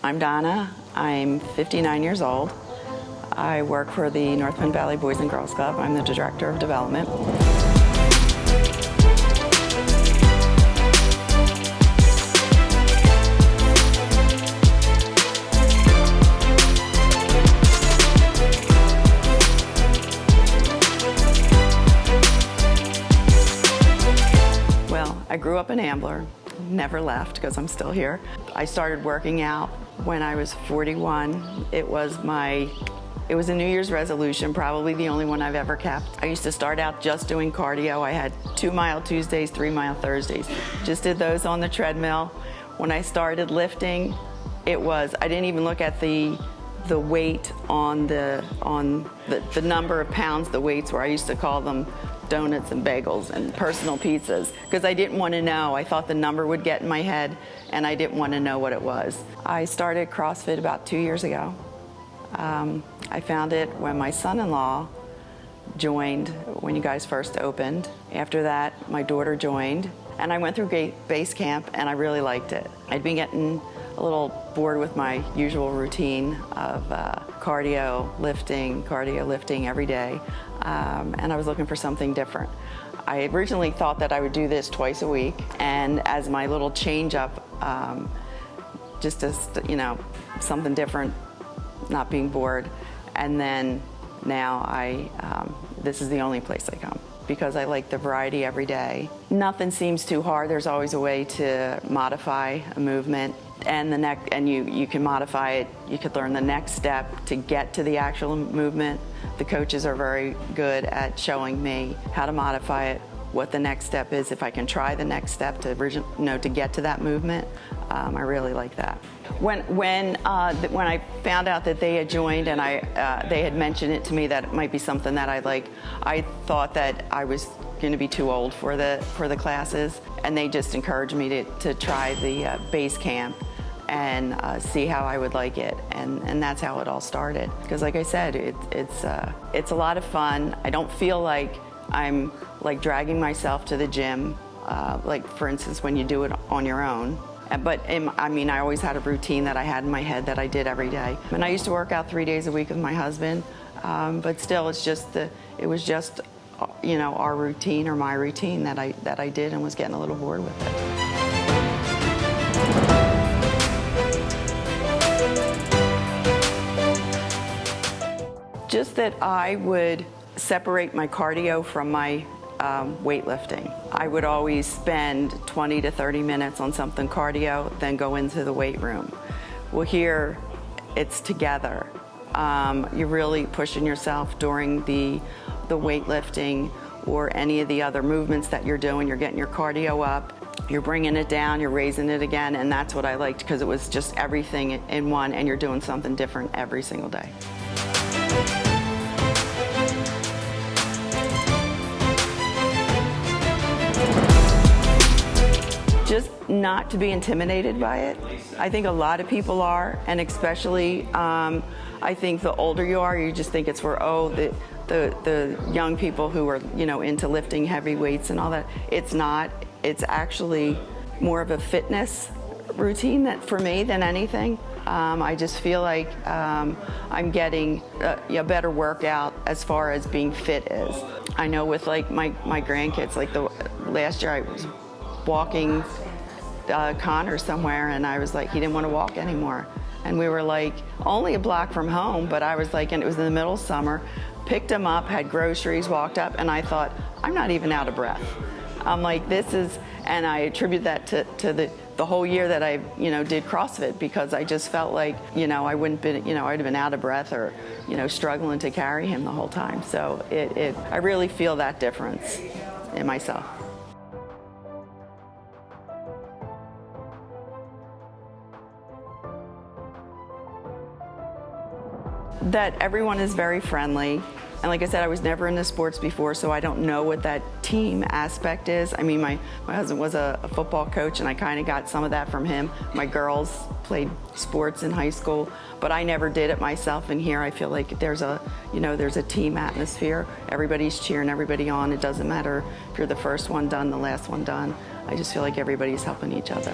I'm Donna. I'm 59 years old. I work for the North Penn Valley Boys and Girls Club. I'm the Director of Development. Well, I grew up in Ambler, never left because I'm still here. I started working out when I was 41. It was a New Year's resolution, probably the only one I've ever kept. I used to start out just doing cardio. I had 2-mile Tuesdays, 3-mile Thursdays. Just did those on the treadmill. When I started lifting, I didn't even look at the weight on the number of pounds, the weights, where I used to call them donuts and bagels and personal pizzas, because I didn't want to know. I thought the number would get in my head, and I didn't want to know what it was. I started CrossFit about 2 years ago. I found it when my son-in-law joined when you guys first opened. After that, my daughter joined, and I went through base camp, and I really liked it. I'd been getting a little bored with my usual routine of cardio lifting every day, and I was looking for something different. I originally thought that I would do this twice a week, and as my little change up, just as, something different, not being bored. And then now this is the only place I come because I like the variety every day. Nothing seems too hard. There's always a way to modify a movement, and you can modify it. You could learn the next step to get to the actual movement. The coaches are very good at showing me how to modify it, what the next step is, if I can try the next step to get to that movement. I really like that. When I found out that they had joined and they had mentioned it to me that it might be something that I'd like, I thought that I was going to be too old for the classes, and they just encouraged me to try the base camp and see how I would like it, and that's how it all started. Because like I said, it's a lot of fun. I don't feel like I'm dragging myself to the gym, like for instance when you do it on your own. But I always had a routine that I had in my head that I did every day. And I used to work out 3 days a week with my husband, but still it was just our routine, or my routine, that I did, and was getting a little bored with it. Just that I would separate my cardio from my weightlifting. I would always spend 20 to 30 minutes on something cardio, then go into the weight room. Well, here it's together. You're really pushing yourself during the weightlifting or any of the other movements that you're doing. You're getting your cardio up, you're bringing it down, you're raising it again, and that's what I liked, because it was just everything in one, and you're doing something different every single day. Just not to be intimidated by it. I think a lot of people are, and especially I think the older you are, you just think it's for the young people who are into lifting heavy weights and all that. It's not. It's actually more of a fitness routine for me than anything. I just feel like I'm getting a better workout as far as being fit is. I know with my grandkids, the last year I was walking Kanna somewhere, and I was he didn't want to walk anymore, and we were only a block from home, but I was and it was in the middle of summer, picked him up, had groceries, walked up, and I thought, I'm not even out of breath. I'm this is, and I attribute that to the whole year that I did CrossFit, because I just felt I wouldn't been I'd have been out of breath or struggling to carry him the whole time. So I really feel that difference in myself. That everyone is very friendly, and like I said, I was never into sports before, so I don't know what that team aspect is. My husband was a football coach, and I kind of got some of that from him. My girls played sports in high school, but I never did it myself, and here I feel like there's a team atmosphere. Everybody's cheering everybody on. It doesn't matter if you're the first one done, the last one done. I just feel like everybody's helping each other.